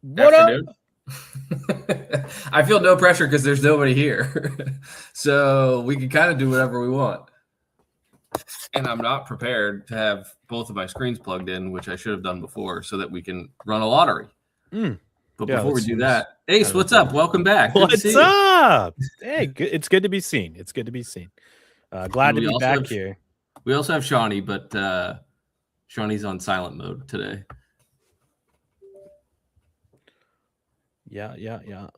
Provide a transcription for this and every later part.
What Afternoon. I feel no pressure because there's nobody here. So we can kind of do whatever we want. And I'm not prepared to have both of my screens plugged in, which I should have done before, so that we can run a lottery. But before we do that, Ace, what's up? Welcome back. What's up? Hey, it's good to be seen. It's good to be seen. Glad to be back here. We also have Shawnee, but Shawnee's on silent mode today. Yeah.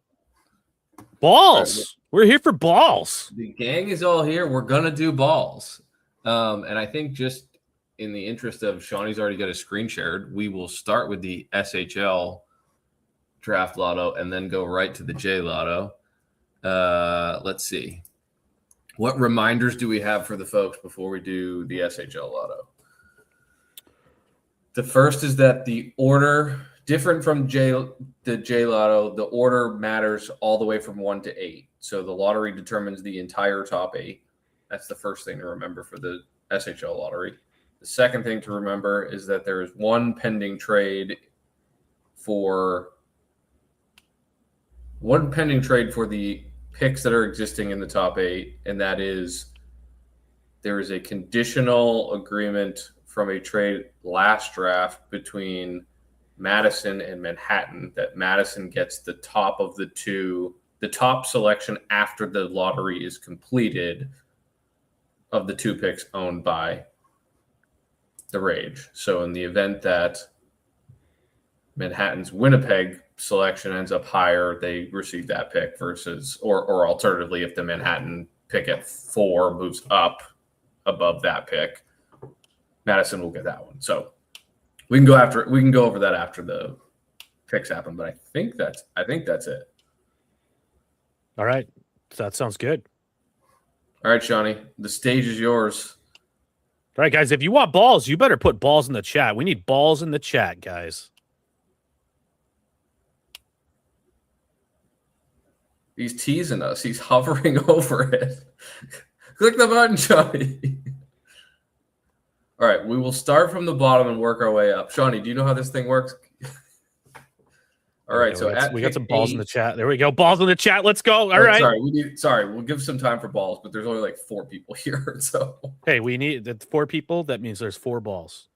Balls. We're here for balls. The gang is all here. We're gonna do balls. And I think just in the interest of Shawnee's already got a screen shared, we will start with the SHL draft lotto and then go right to the J lotto. Let's see. What reminders do we have for the folks before we do the SHL lotto? The first is that the order, different from the J lotto, the order matters all the way from 1 to 8. So the lottery determines the entire top 8. That's the first thing to remember for the SHL lottery. The second thing to remember is that there is one pending trade for the picks that are existing in the top 8, and that is there is a conditional agreement from a trade last draft between Madison and Manhattan that Madison gets the top of the top selection after the lottery is completed of the 2 picks owned by the Rage. So in the event that Manhattan's Winnipeg selection ends up higher, they receive that pick versus, or alternatively, if the Manhattan pick at 4 moves up above that pick, Madison will get that one. So we can go over that after the picks happen, but I think that's it. All right. So that sounds good. All right, Shawnee, the stage is yours. All right, guys, if you want balls, you better put balls in the chat. We need balls in the chat, guys. He's teasing us. He's hovering over it. Click the button, Shawnee. All right, we will start from the bottom and work our way up. Shawnee, do you know how this thing works? All right, we got some balls in the chat. There we go. Balls in the chat. Let's go. All right. Sorry, we'll give some time for balls, but there's only like 4 people here. So hey, we need 4 people. That means there's 4 balls.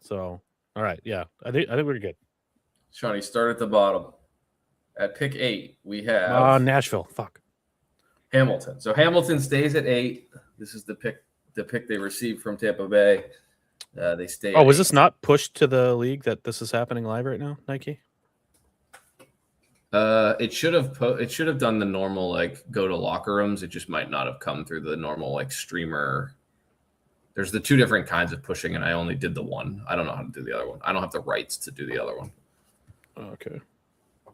So all right, yeah. I think we're good. Shawnee, start at the bottom. At pick 8, we have Nashville. Fuck. Hamilton. So Hamilton stays at 8. This is the pick they received from Tampa Bay. They stay. Oh, was this not pushed to the league that this is happening live right now, Nike? It should have done the normal like go to locker rooms. It just might not have come through the normal like streamer. There's the 2 different kinds of pushing, and I only did the one. I don't know how to do the other one. I don't have the rights to do the other one. Okay.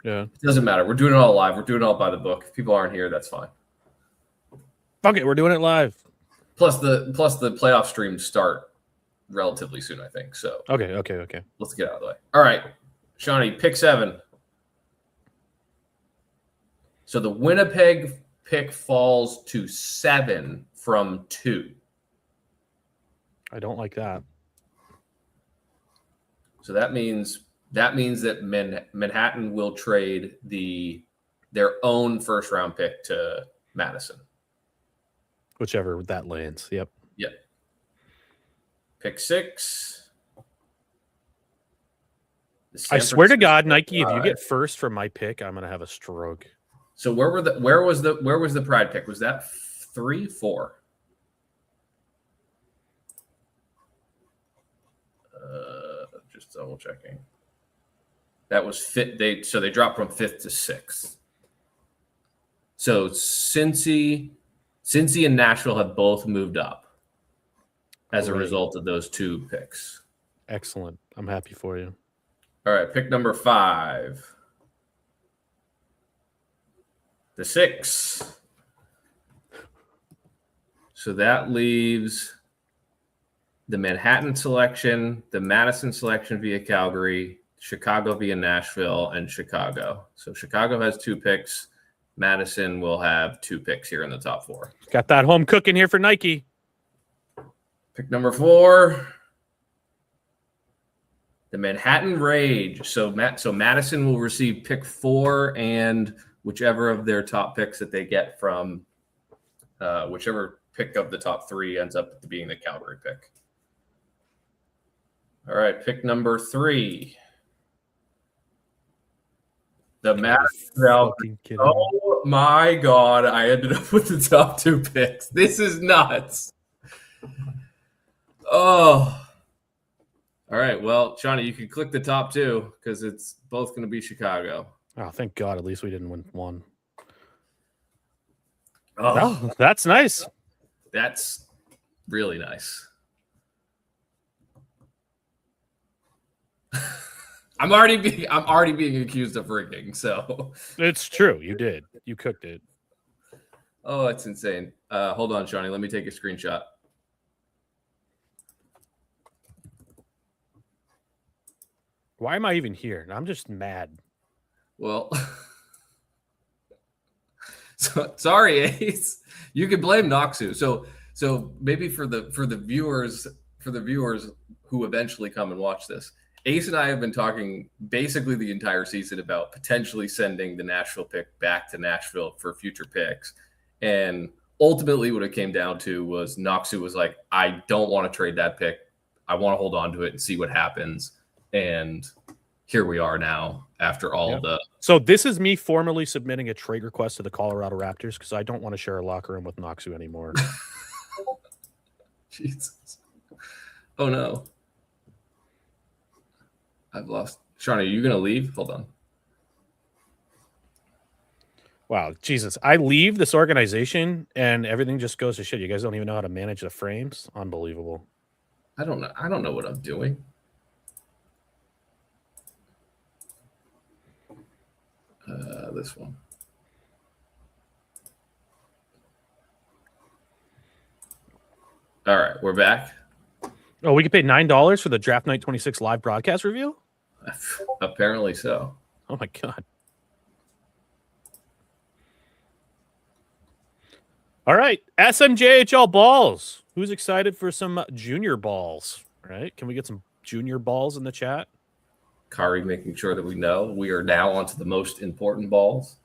Yeah. It doesn't matter. We're doing it all live. We're doing it all by the book. If people aren't here, that's fine. Fuck it, we're doing it live. Plus the playoff streams start relatively soon, I think. So Okay. Let's get out of the way. All right, Shawnee, pick 7. So the Winnipeg pick falls to 7 from 2. I don't like that. So that means that Manhattan will trade their own first round pick to Madison. Whichever that lands. Yep. Pick 6. I swear to God, Nike, if you get first from my pick, I'm gonna have a stroke. So where was the Pride pick? Was that 3, 4? Just double checking. That was fit. They dropped from 5th to 6th. So Cincy and Nashville have both moved up as a result of those 2 picks. Excellent. I'm happy for you. All right, pick number 5. The 6. So that leaves the Manhattan selection, the Madison selection via Calgary, Chicago via Nashville, and Chicago. So Chicago has 2 picks. Madison will have 2 picks here in the top 4. Got that home cooking here for Nike. Pick number 4. the Manhattan Rage. So Madison will receive pick 4 and whichever of their top picks that they get from whichever pick of the top 3 ends up being the Calgary pick. All right, pick number 3. The Madison. Oh my God, I ended up with the top 2 picks. This is nuts. Oh. All right, well, Shawnee, you can click the top 2 because it's both going to be Chicago. Oh, thank God. At least we didn't win one. Oh, that's nice. That's really nice. I'm already being accused of rigging, so it's true. You did. You cooked it. Oh, it's insane. Hold on, Shawnee. Let me take a screenshot. Why am I even here? I'm just mad. Well, sorry, Ace. You can blame Noxu. So maybe for the viewers who eventually come and watch this, Ace and I have been talking basically the entire season about potentially sending the Nashville pick back to Nashville for future picks. And ultimately what it came down to was Noxu was like, I don't want to trade that pick. I want to hold on to it and see what happens. And here we are now after all the. So this is me formally submitting a trade request to the Colorado Raptors because I don't want to share a locker room with Noxu anymore. Jesus. Oh, no. I've lost. Shawnee, are you going to leave? Hold on. Wow, Jesus. I leave this organization and everything just goes to shit. You guys don't even know how to manage the frames? Unbelievable. I don't know what I'm doing. This one. All right, we're back. Oh, we could pay $9 for the Draft Night 26 live broadcast review? Apparently so. Oh, my God. All right, SMJHL balls. Who's excited for some junior balls? All right, can we get some junior balls in the chat? Kari making sure that we know we are now onto the most important balls.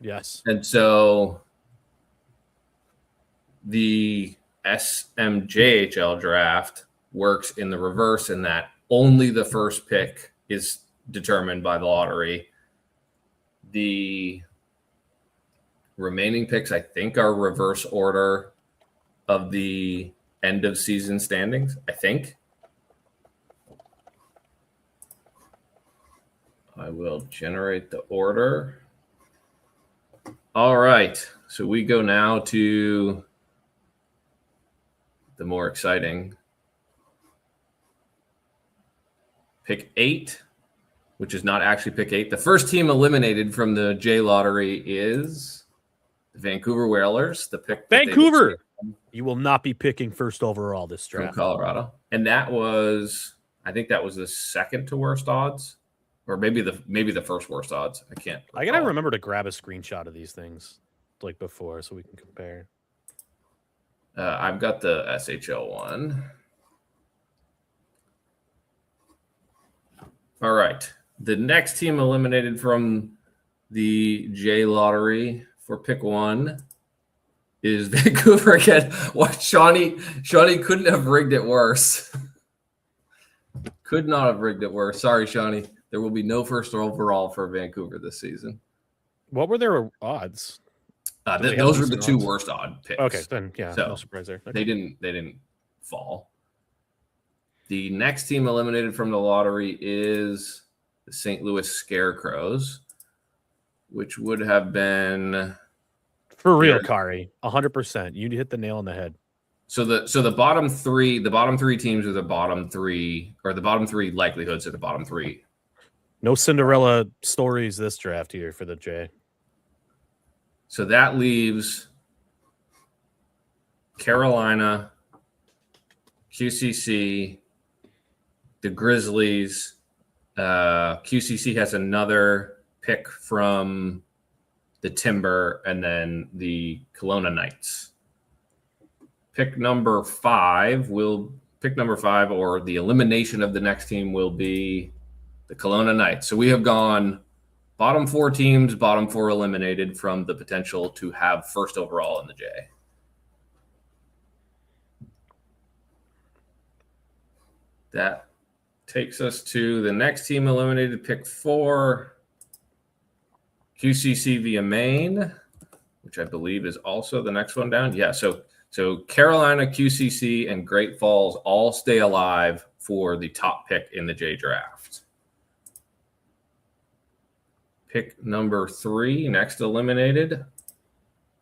Yes. And so the SMJHL draft works in the reverse in that only the first pick is determined by the lottery. The remaining picks, I think, are reverse order of the end of season standings, I think. I will generate the order. All right. So we go now to the more exciting pick 8, which is not actually pick 8. The first team eliminated from the J lottery is the Vancouver Whalers. The pick Vancouver. You will not be picking first overall this draft. From Colorado. And that was, I think that was the second to worst odds. Or maybe the first worst odds. I can't recall. I gotta remember to grab a screenshot of these things like before so we can compare. I've got the SHL one. All right. The next team eliminated from the J lottery for pick 1 is Vancouver again. What? Shawnee couldn't have rigged it worse. Could not have rigged it worse. Sorry, Shawnee. There will be no first overall for Vancouver this season. What were their odds? Those were the two worst odd picks. Okay, then yeah, so no surprise there. Okay. They didn't fall. The next team eliminated from the lottery is the St. Louis Scarecrows, which would have been for real, Kari, 100%. You hit the nail on the head. So the bottom three teams are the bottom 3, or the bottom 3 likelihoods are the bottom 3. No Cinderella stories this draft here for the J. So that leaves Carolina, QCC, the Grizzlies. QCC has another pick from the Timber, and then the Kelowna Knights. Pick number 5 will pick number 5, or the elimination of the next team, will be the Kelowna Knights. So we have gone bottom 4 teams, bottom 4 eliminated from the potential to have first overall in the J. That takes us to the next team eliminated, pick 4, QCC via Maine, which I believe is also the next one down. Yeah, so Carolina, QCC, and Great Falls all stay alive for the top pick in the J draft. Pick number 3, next eliminated,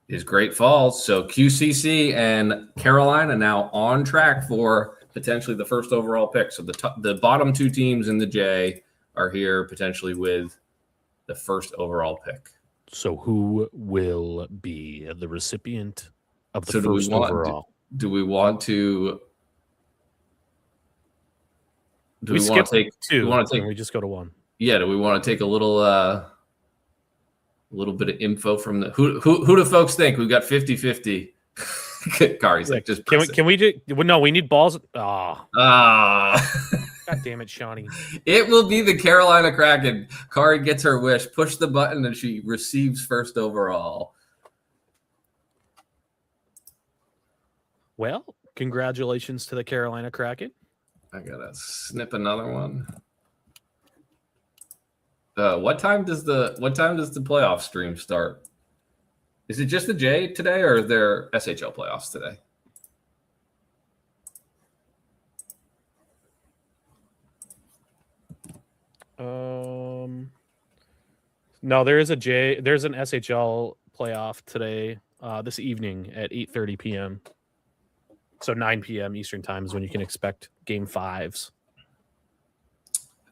is Great Falls. So QCC and Carolina now on track for potentially the first overall pick. So the bottom 2 teams in the J are here potentially with the first overall pick. So who will be the recipient of the first overall? Do we want to? Do we skip want to take 2? We just go to 1. Yeah. Do we want to take a little bit of info from the who do folks think? We've got 50-50. Kari's like, just can we do? No, we need balls. God damn it, Shawnee. It will be the Carolina Kraken. Kari gets her wish. Push the button and she receives first overall. Well, congratulations to the Carolina Kraken. I gotta snip another one. What time does the playoff stream start? Is it just the J today, or are there SHL playoffs today? No, there's an SHL playoff today, this evening at 8:30 p.m. So 9 p.m. Eastern time is when you can expect game 5s.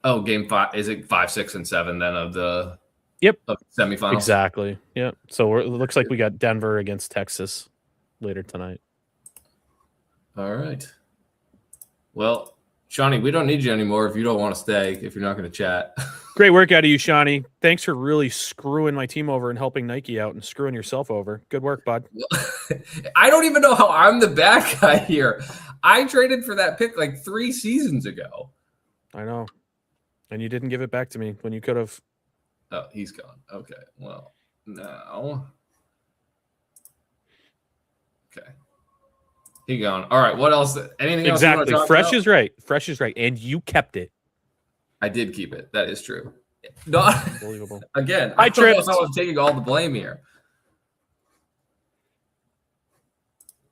Oh, game 5. Is it 5, 6, and 7 then of the semifinals? Exactly. Yeah. So it looks like we got Denver against Texas later tonight. All right. Well, Shawnee, we don't need you anymore if you don't want to stay, if you're not going to chat. Great work out of you, Shawnee. Thanks for really screwing my team over and helping Nike out and screwing yourself over. Good work, bud. I don't even know how I'm the bad guy here. I traded for that pick like 3 seasons ago. I know. And you didn't give it back to me when you could have. Oh, he's gone. Okay. Well, now. Okay. He gone. All right. What else? Anything else? Exactly. Fresh is right. Fresh is right. And you kept it. I did keep it. That is true. No, unbelievable. Again, I don't know how I'm taking all the blame here.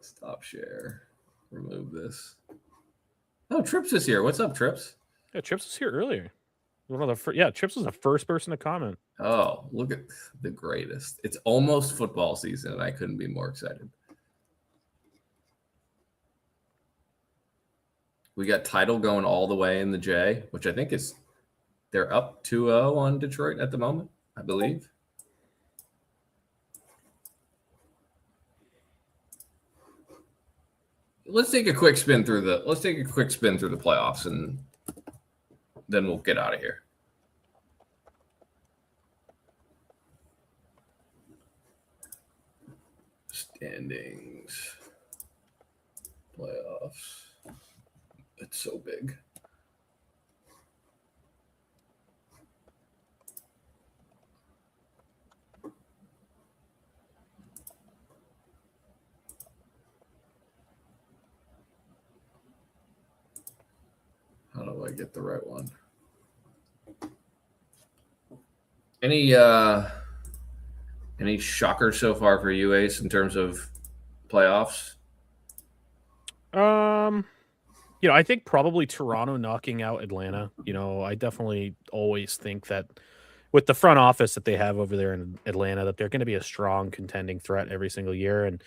Stop share. Remove this. Oh, Trips is here. What's up, Trips? Yeah, Trips was here earlier. Trips was the first person to comment. Oh, look at the greatest. It's almost football season, and I couldn't be more excited. We got title going all the way in the J, which I think is they're up 2-0 on Detroit at the moment, I believe. Let's take a quick spin through the playoffs, and then we'll get out of here. Standings. Playoffs. It's so big. How do I get the right one? Any shockers so far for you, Ace, in terms of playoffs? I think probably Toronto knocking out Atlanta. I definitely always think that with the front office that they have over there in Atlanta, that they're going to be a strong contending threat every single year. And,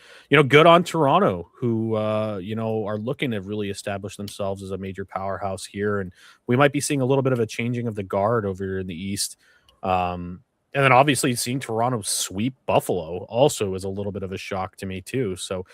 good on Toronto, who, are looking to really establish themselves as a major powerhouse here. And we might be seeing a little bit of a changing of the guard over here in the East. And then obviously seeing Toronto sweep Buffalo also is a little bit of a shock to me too. So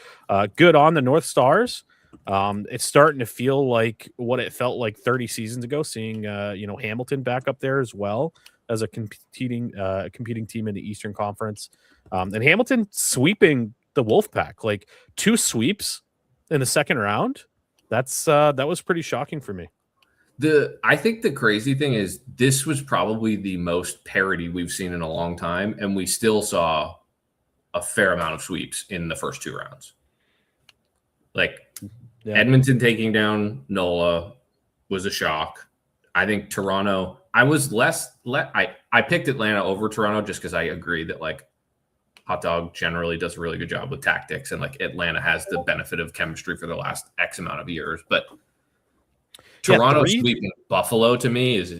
good on the North Stars. It's starting to feel like what it felt like 30 seasons ago, seeing, Hamilton back up there as well as a competing team in the Eastern Conference. And Hamilton sweeping the Wolfpack, like 2 sweeps in the second round. that was pretty shocking for me. I think the crazy thing is this was probably the most parity we've seen in a long time, and we still saw a fair amount of sweeps in the first 2 rounds. Like Edmonton taking down NOLA was a shock. I think Toronto, I was I picked Atlanta over Toronto just because I agree that like Hot Dog generally does a really good job with tactics, and like Atlanta has the benefit of chemistry for the last X amount of years. But Toronto sweeping Buffalo to me is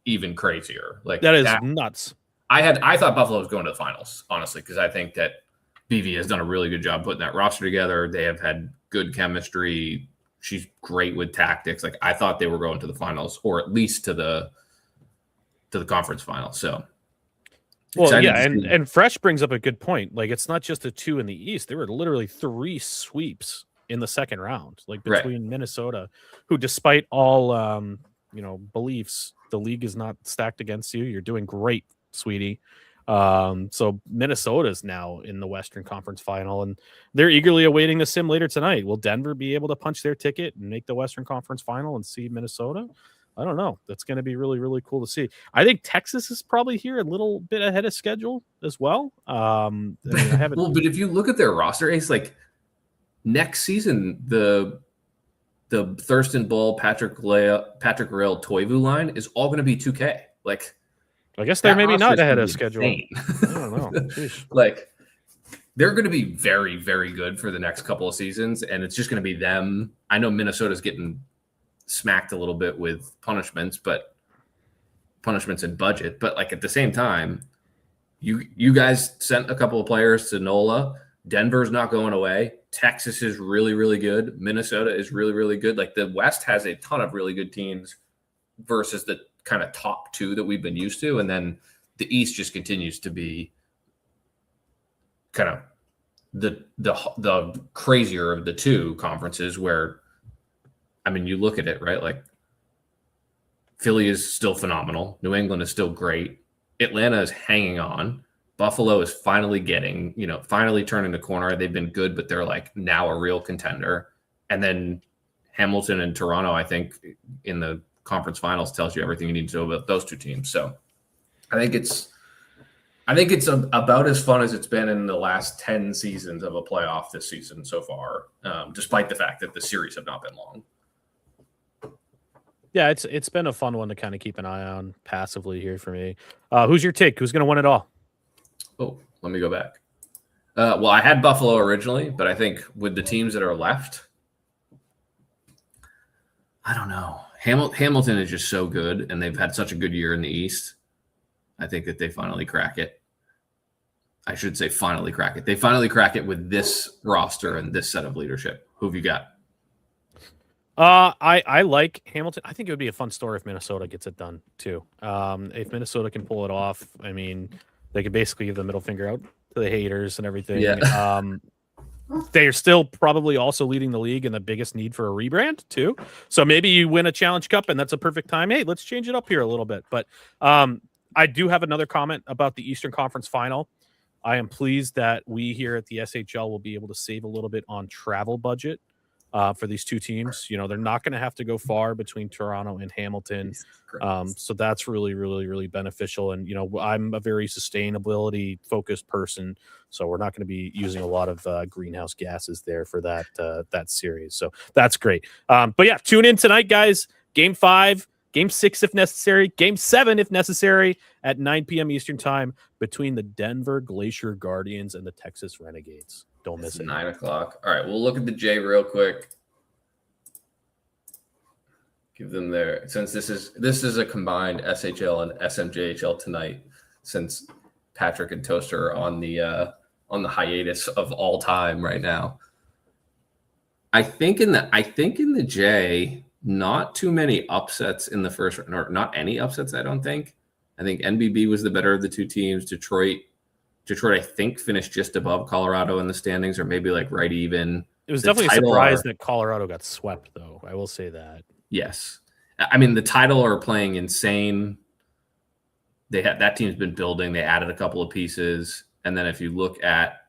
even crazier. Like that is nuts. I thought Buffalo was going to the finals, honestly, because I think that BV has done a really good job putting that roster together. They have had good chemistry. She's great with tactics. Like I thought they were going to the finals, or at least to the conference final. So, well, yeah, and Fresh brings up a good point. Like it's not just the 2 in the East. There were literally 3 sweeps in the second round, like between Minnesota, who, despite all beliefs, the league is not stacked against you. You're doing great, sweetie. So Minnesota's now in the Western Conference Final, and they're eagerly awaiting the sim later tonight. Will Denver be able to punch their ticket and make the Western Conference Final and see Minnesota? I don't know. That's going to be really, really cool to see. I think Texas is probably here a little bit ahead of schedule as well. I haven't. Well, but if you look at their roster, Ace, like next season, the Thurston Bull, Patrick Rail, Toivu line is all going to be 2K. Like, I guess they're maybe not ahead of schedule. I don't know. Like, they're going to be very, very good for the next couple of seasons, and it's just going to be them. I know Minnesota's getting smacked a little bit with punishments and budget, but like at the same time, you guys sent a couple of players to NOLA. Denver's not going away. Texas is really, really good. Minnesota is really, really good. Like the West has a ton of really good teams versus the kind of top 2 that we've been used to. And then the East just continues to be kind of the crazier of the 2 conferences where, I mean, you look at it, right? Like Philly is still phenomenal. New England is still great. Atlanta is hanging on. Buffalo is finally finally turning the corner. They've been good, but they're like now a real contender. And then Hamilton and Toronto, I think, in the conference finals tells you everything you need to know about those 2 teams. So I think it's about as fun as it's been in the last 10 seasons of a playoff this season so far, despite the fact that the series have not been long. Yeah, it's been a fun one to kind of keep an eye on passively here for me. Who's your take? Who's going to win it all? Oh, let me go back. Well, I had Buffalo originally, but I think with the teams that are left, I don't know. Hamilton is just so good, and they've had such a good year in the East. I think that they finally crack it. I should say finally crack it. They finally crack it with this roster and this set of leadership. Who have you got? I like Hamilton. I think it would be a fun story if Minnesota gets it done too. If Minnesota can pull it off, I mean, they could basically give the middle finger out to the haters and everything. Yeah. They are still probably also leading the league in the biggest need for a rebrand too. So maybe you win a Challenge Cup and that's a perfect time. Hey, let's change it up here a little bit. But I do have another comment about the Eastern Conference Final. I am pleased that we here at the SHL will be able to save a little bit on travel budget for these 2 teams. You know, they're not going to have to go far between Toronto and Hamilton. So that's really, really, really beneficial. And, you know, I'm a very sustainability focused person, so we're not going to be using a lot of greenhouse gases there for that series. So that's great. But yeah, tune in tonight, guys. Game 5, Game 6 if necessary, Game 7 if necessary at 9 p.m. Eastern time between the Denver Glacier Guardians and the Texas Renegades. Don't miss it. 9 o'clock. All right, we'll look at the J real quick. Give them their, since this is a combined SHL and SMJHL tonight, since Patrick and Toaster are on the hiatus of all time right now. I think in the J, not too many upsets in the first, or not any upsets. I don't think. I think NBB was the better of the 2 teams. Detroit, I think, finished just above Colorado in the standings, or maybe like right even. It was definitely a surprise that Colorado got swept, though. I will say that. Yes. I mean, the title are playing insane. That team's been building. They added a couple of pieces. And then if you look at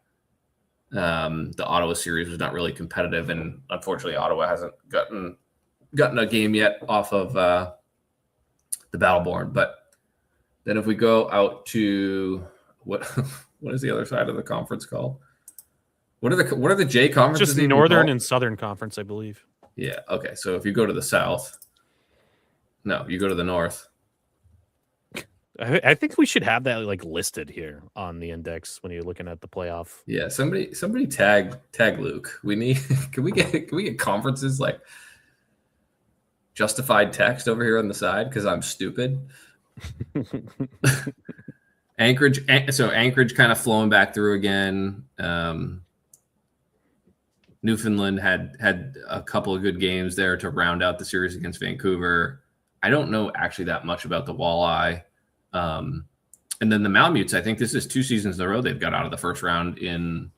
The Ottawa series was not really competitive, and unfortunately, Ottawa hasn't gotten a game yet off of the Battleborn. But then if we go out to what is the other side of the conference called? What are the J conferences? Just Northern and Southern Conference, I believe. Yeah. Okay. So if you go to the South, no, you go to the North. I think we should have that like listed here on the index when you're looking at the playoff. Yeah, somebody tag Luke. We need can we get conferences like justified text over here on the side because I'm stupid. Anchorage kind of flowing back through again. Newfoundland had a couple of good games there to round out the series against Vancouver. I don't know actually that much about the Walleye. And then the Malamutes, I think this is 2 seasons in a row they've got out of the first round in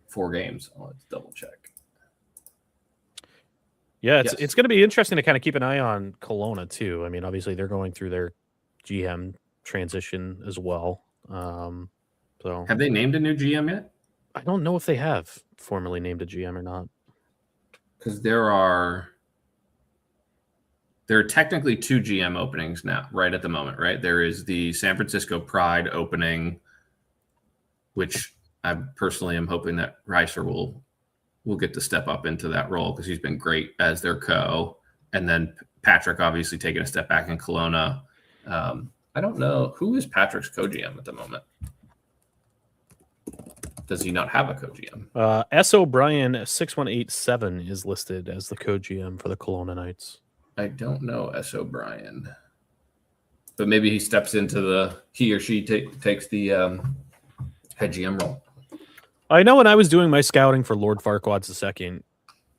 4 games. Let's double check. Yeah, it's going to be interesting to kind of keep an eye on Kelowna too. I mean, obviously they're going through their GM transition as well. So have they named a new GM yet? I don't know if they have formally named a GM or not. Because there are technically 2 GM openings now, right at the moment, right? There is the San Francisco Pride opening, which I personally am hoping that Reiser will get to step up into that role because he's been great as their co. And then Patrick obviously taking a step back in Kelowna. I don't know. Who is Patrick's co-GM at the moment? Does he not have a co-GM? S. O'Brien 6187 is listed as the co-GM for the Kelowna Knights. I don't know S. O'Brien, but maybe he steps into he or she takes the head GM role. I know when I was doing my scouting for Lord Farquaad's II,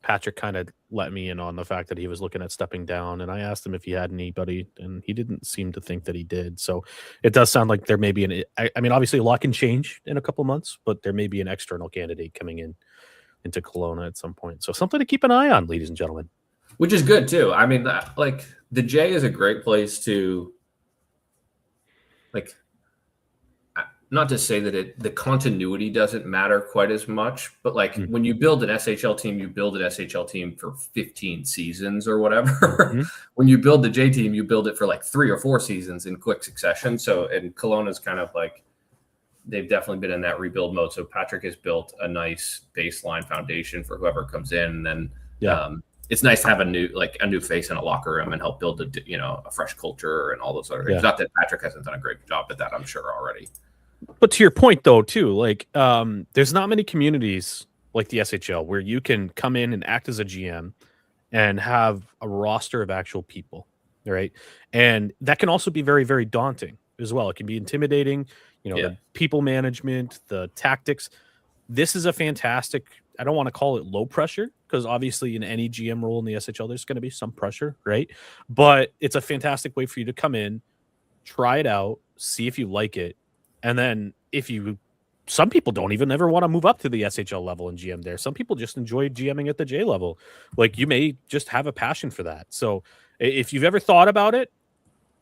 Patrick kind of let me in on the fact that he was looking at stepping down, and I asked him if he had anybody, and he didn't seem to think that he did. So it does sound like there may be I mean, obviously a lot can change in a couple months, but there may be an external candidate coming into Kelowna at some point. So something to keep an eye on, ladies and gentlemen. Which is good too. I mean, like the J is a great place to, like, not to say that the continuity doesn't matter quite as much, but like when you build an SHL team, you build an SHL team for 15 seasons or whatever. Mm-hmm. When you build the J team, you build it for like 3 or 4 seasons in quick succession. So, and Kelowna's kind of like, they've definitely been in that rebuild mode. So Patrick has built a nice baseline foundation for whoever comes in. And then, it's nice to have a new face in a locker room and help build a fresh culture and all those other things. Yeah. Not that Patrick hasn't done a great job at that, I'm sure already. But to your point though, too, like there's not many communities like the SHL where you can come in and act as a GM and have a roster of actual people, right? And that can also be very, very daunting as well. It can be intimidating, the people management, the tactics. This is a fantastic, I don't want to call it low pressure, because obviously in any GM role in the SHL, there's going to be some pressure, right? But it's a fantastic way for you to come in, try it out, see if you like it. And then some people don't even ever want to move up to the SHL level and GM there. Some people just enjoy GMing at the J level. Like you may just have a passion for that. So if you've ever thought about it,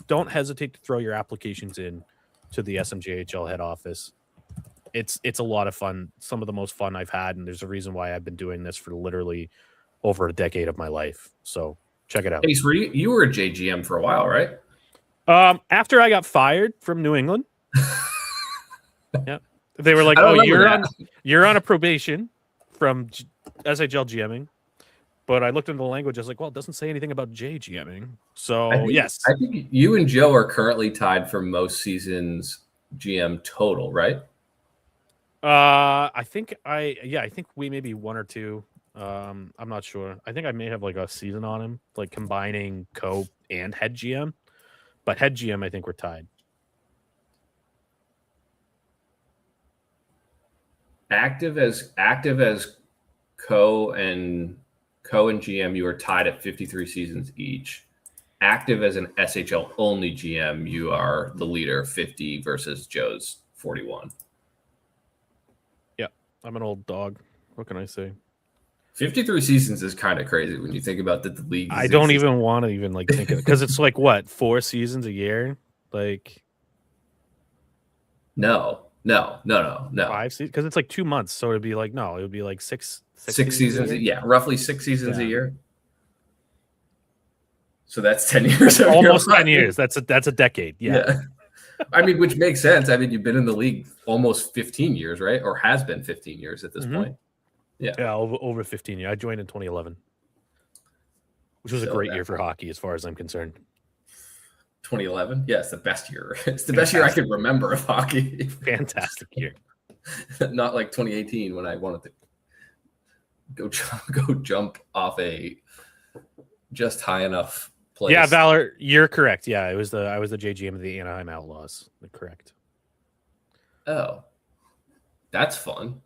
don't hesitate to throw your applications in to the SMJHL head office. It's a lot of fun. Some of the most fun I've had. And there's a reason why I've been doing this for literally over a decade of my life. So check it out. Hey, so you were a JGM for a while, right? After I got fired from New England. Yeah. They were like, you're on a probation from SHL GMing. But I looked into the language. I was like, well, it doesn't say anything about J GMing. So yes. I think you and Joe are currently tied for most seasons GM total, right? I think we may be 1 or 2. I'm not sure. I think I may have like a season on him, like combining co and head GM. But head GM, I think we're tied. Active as co and GM, you are tied at 53 seasons each. Active as an SHL only GM, you are the leader, 50 versus Joe's 41. Yeah, I'm an old dog. What can I say? 53 seasons is kind of crazy when you think about that. The league. I don't even want to even like think of it because it's like what 4 seasons a year, like. No, No. 5 seasons? Because it's like 2 months, so it'd be like it would be like six Seasons. a year? Yeah, roughly 6 seasons a Yeah. year. So that's 10 years. Of Almost your 10 life. years. That's a decade. Yeah. I mean, which makes sense. I mean, you've been in the league almost 15 years, right? Or has been 15 years at this point. Yeah, over 15 years. I joined in 2011, which was a So great year for hockey as far as I'm concerned. 2011? Yeah, it's the best year. It's the best year I could remember of hockey. Fantastic year. Not like 2018 when I wanted to go jump off a just high enough place. Yeah, Valor, you're correct. Yeah, I was the JGM of the Anaheim Outlaws. Correct. Oh, that's fun.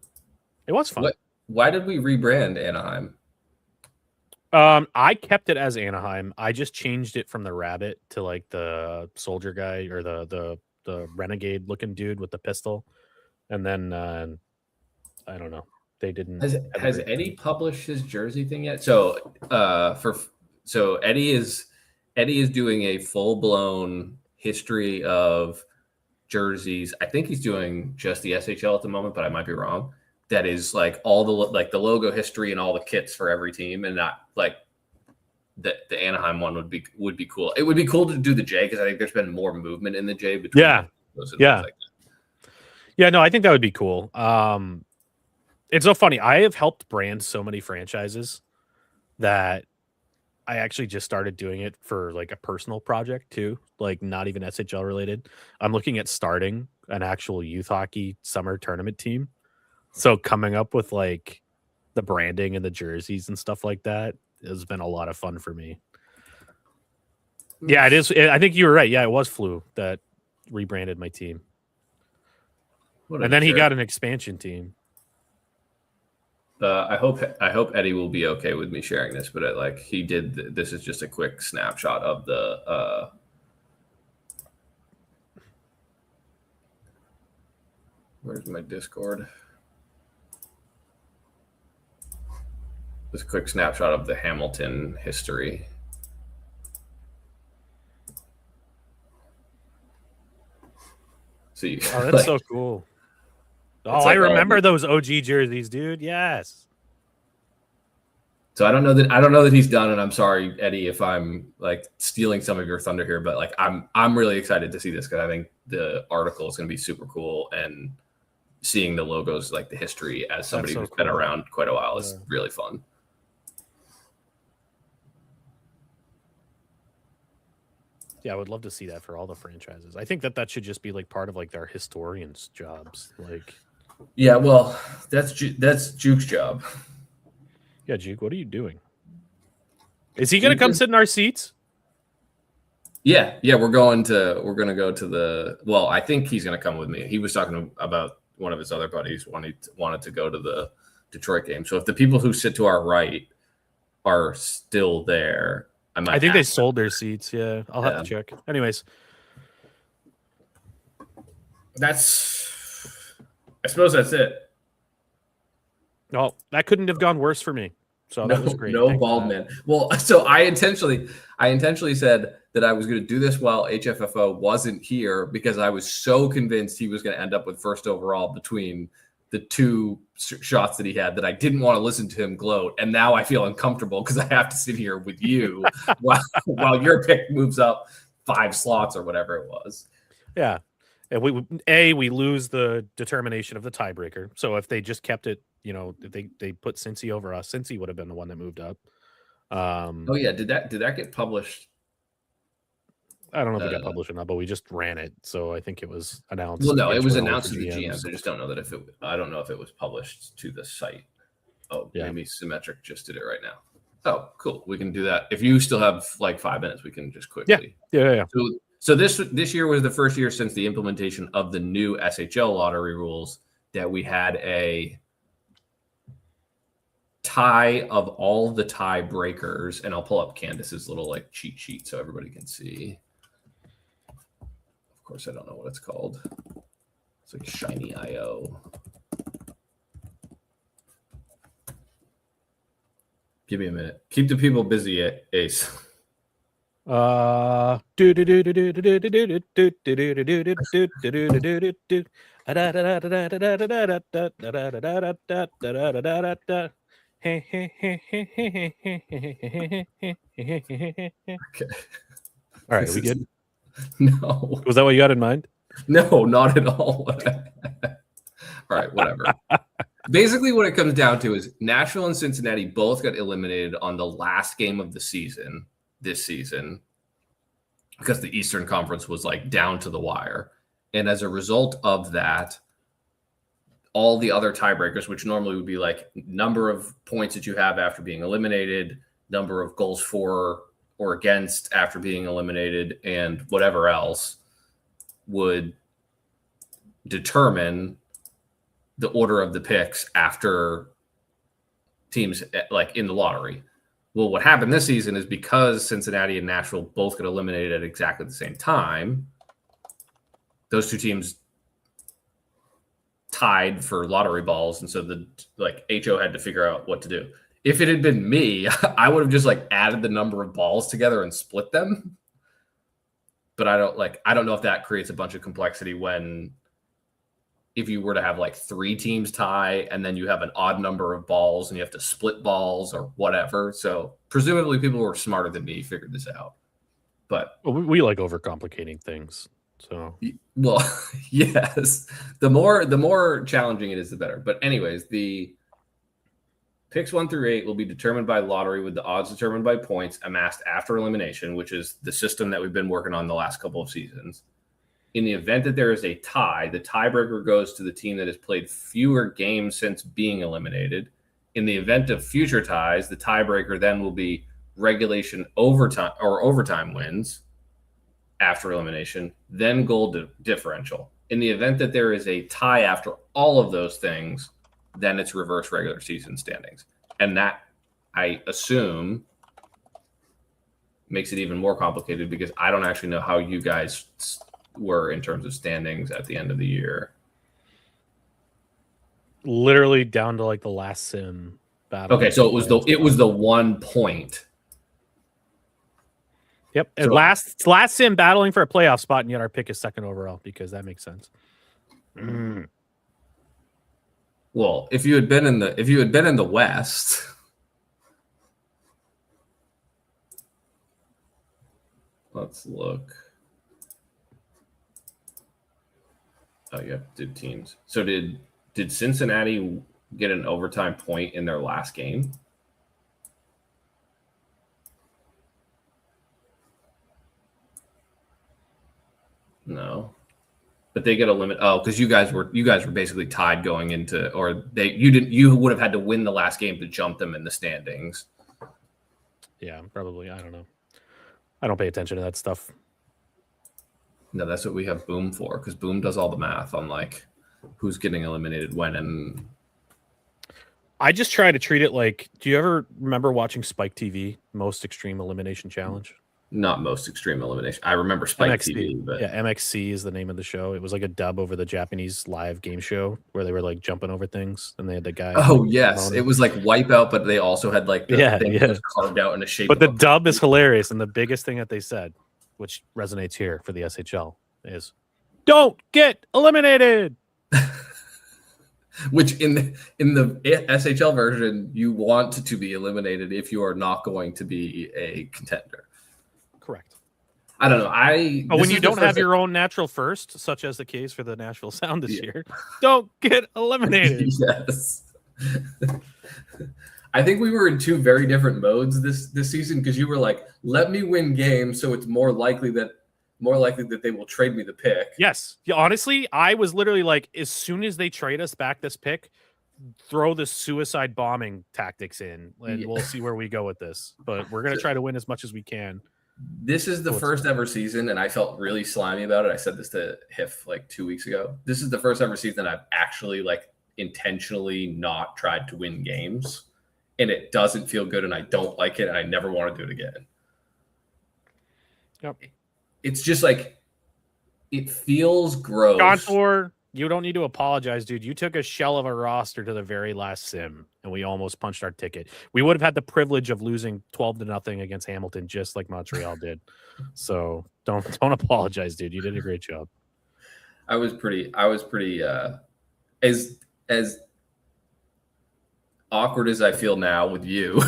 It was fun. Why did we rebrand Anaheim? I kept it as Anaheim. I just changed it from the rabbit to like the soldier guy or the renegade looking dude with the pistol, and then I don't know. They didn't. Has Eddie published his jersey thing yet? So Eddie is doing a full blown history of jerseys. I think he's doing just the SHL at the moment, but I might be wrong. That is like all the logo history and all the kits for every team, and not like the Anaheim one would be cool. It would be cool to do the J because I think there's been more movement in the J between those and yeah. like Yeah, no, I think that would be cool. It's so funny. I have helped brand so many franchises that I actually just started doing it for like a personal project too, like not even SHL related. I'm looking at starting an actual youth hockey summer tournament team. So coming up with like the branding and the jerseys and stuff like that has been a lot of fun for me. Yeah, it is. I think you were right. Yeah, it was Flu that rebranded my team. And then he got an expansion team. I hope Eddie will be okay with me sharing this, but he did. This is just a quick snapshot of the. Where's my Discord? This quick snapshot of the Hamilton history. See, that's so cool. Oh, I remember those OG jerseys, dude. Yes. So I don't know that he's done, and I'm sorry, Eddie, if I'm like stealing some of your thunder here, but like I'm really excited to see this because I think the article is going to be super cool, and seeing the logos, like the history as somebody who's been around quite a while, is really fun. Yeah, I would love to see that for all the franchises. I think that should just be like part of like their historians' jobs. Like, yeah, well, that's Juke's job. Yeah, Juke, what are you doing? Is he going to come sit in our seats? Yeah, we're gonna go to the. Well, I think he's gonna come with me. He was talking about one of his other buddies wanted to go to the Detroit game. So if the people who sit to our right are still there. I think they sold their seats. Yeah, I'll have to check. Anyways, I suppose that's it. No, that couldn't have gone worse for me. So that was great. No bald man. Well, so I intentionally said that I was going to do this while HFFO wasn't here because I was so convinced he was going to end up with first overall between the two shots that he had that I didn't want to listen to him gloat. And now I feel uncomfortable because I have to sit here with you while your pick moves up 5 slots or whatever it was. Yeah. And we lose the determination of the tiebreaker. So if they just kept it, if they put Cincy over us, Cincy would have been the one that moved up. Oh yeah. Did that get published? I don't know if it got published or not, but we just ran it, so I think it was announced. Well, no, it was announced to the GMs. I just don't know that I don't know if it was published to the site. Oh, yeah. Maybe Symmetric just did it right now. Oh, cool. We can do that. If you still have like 5 minutes, we can just quickly. Yeah. So this year was the first year since the implementation of the new SHL lottery rules that we had a tie of all the tie breakers, and I'll pull up Candace's little like cheat sheet so everybody can see. Of course, I don't know what it's called. It's like Shiny IO. Give me a minute. Keep the people busy, Ace. Okay. All right, This are we is- good? No, Was that what you got in mind? no, not at all. All right, whatever. Basically, what it comes down to is Nashville and Cincinnati both got eliminated on the last game of the season this season because the Eastern Conference was like down to the wire. And as a result of that, all the other tiebreakers, which normally would be like number of points that you have after being eliminated, number of goals for or against after being eliminated, and whatever else, would determine the order of the picks after teams like in the lottery. Well, what happened this season is because Cincinnati and Nashville both got eliminated at exactly the same time, those two teams tied for lottery balls, and so the HO had to figure out what to do. If it had been me, I would have just like added the number of balls together and split them. But I don't know if that creates a bunch of complexity when if you were to have like 3 teams tie and then you have an odd number of balls and you have to split balls or whatever. So presumably people who are smarter than me figured this out. But we like overcomplicating things. So well, yes. The more challenging it is, the better. But anyways, the picks 1 through 8 will be determined by lottery with the odds determined by points amassed after elimination, which is the system that we've been working on the last couple of seasons. In the event that there is a tie, the tiebreaker goes to the team that has played fewer games since being eliminated. In the event of future ties, the tiebreaker then will be regulation overtime wins after elimination, then goal differential. In the event that there is a tie after all of those things, then it's reverse regular season standings. And that, I assume, makes it even more complicated because I don't actually know how you guys were in terms of standings at the end of the year. Literally down to like the last sim battle. Okay, so it was the 1 point. Yep. And last sim battling for a playoff spot, and yet our pick is second overall because that makes sense. Well, if you had been in the West, let's look. Oh, yeah, did teams. So did Cincinnati get an overtime point in their last game? No. But they get a limit. Oh, because you guys were basically tied going into, or you would have had to win the last game to jump them in the standings. Yeah, probably. I don't know. I don't pay attention to that stuff. No, that's what we have Boom for, because Boom does all the math on like who's getting eliminated when. And I just try to treat it like, do you ever remember watching Spike TV, Most Extreme Elimination Challenge? Not Most Extreme Elimination. I remember Spike MXC. TV, but yeah, MXC is the name of the show. It was like a dub over the Japanese live game show where they were like jumping over things, and they had the guy. Oh yes, it was like Wipeout, but they also had like the thing that was carved out in a shape. But the dub is hilarious, and the biggest thing that they said, which resonates here for the SHL, is "Don't get eliminated." Which in the SHL version, you want to be eliminated if you are not going to be a contender. Correct. I don't know. But when you don't have your own natural first, such as the case for the Nashville Sound this year, don't get eliminated. Yes. I think we were in 2 very different modes this season, because you were like, "Let me win games, so it's more likely that they will trade me the pick." Yes. Yeah, honestly, I was literally like, as soon as they trade us back this pick, throw the suicide bombing tactics in, and we'll see where we go with this. But we're gonna try to win as much as we can. This is the first ever season, and I felt really slimy about it. I said this to Hiff like 2 weeks ago. This is the first ever season I've actually like intentionally not tried to win games, and it doesn't feel good, and I don't like it, and I never want to do it again. Yep. It's just like, it feels gross. Contour, You don't need to apologize, dude. You took a shell of a roster to the very last sim, and we almost punched our ticket. We would have had the privilege of losing 12-0 against Hamilton, just like Montreal did. So don't apologize, dude. You did a great job. I was pretty as awkward as I feel now with you.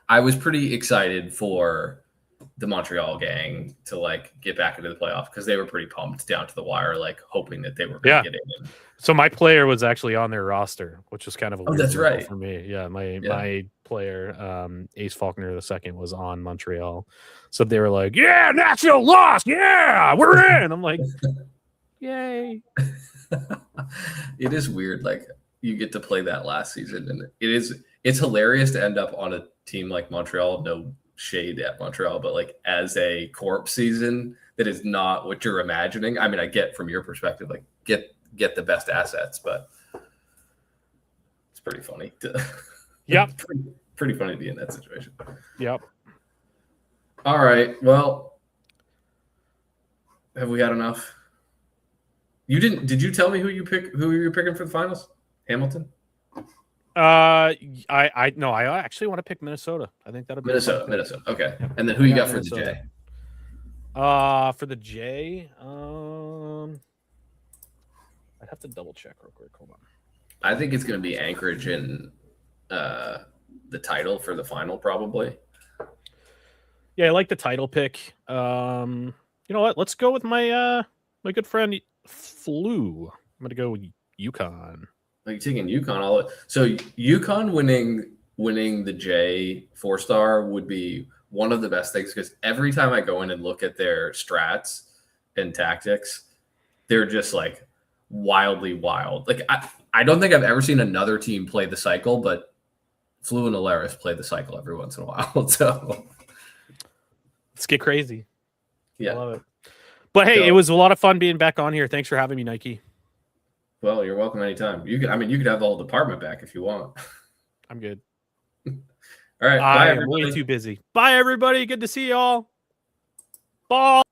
I was pretty excited for the Montreal gang to like get back into the playoff because they were pretty pumped down to the wire, like hoping that they were going to get in. So my player was actually on their roster, which was kind of a weird that's right for me. Yeah, my player, Ace Faulkner II, was on Montreal. So they were like, "Yeah, Nashville lost. Yeah, we're in." I'm like, "Yay!" It is weird, like you get to play that last season, and it's hilarious to end up on a team like Montreal. No shade at Montreal, but like as a corp season that is not what you're imagining. I mean, I get from your perspective, like get the best assets, but it's pretty funny. Yep. pretty funny to be in that situation. Yep. All right. Well, have we had enough? You didn't? Did you tell me who you're picking for the finals? Hamilton. I actually want to pick Minnesota. I think that'll be Minnesota. Okay. And then who you got for Minnesota. the J? For the J, I'd have to double check real quick. Hold on. I think it's going to be Anchorage in the title for the final, probably. Yeah, I like the title pick. You know what? Let's go with my my good friend Flu. I'm going to go with UConn. Like taking UConn so UConn winning the J 4-star would be one of the best things because every time I go in and look at their strats and tactics, they're just like wildly wild. Like I don't think I've ever seen another team play the cycle, but Flu and Alaris play the cycle every once in a while. So let's get crazy. Yeah, I love it. But hey, it was a lot of fun being back on here. Thanks for having me, Nike. Well, you're welcome anytime. You could have the whole department back if you want. I'm good. All right. I'm way too busy. Bye, everybody. Good to see y'all. Ball.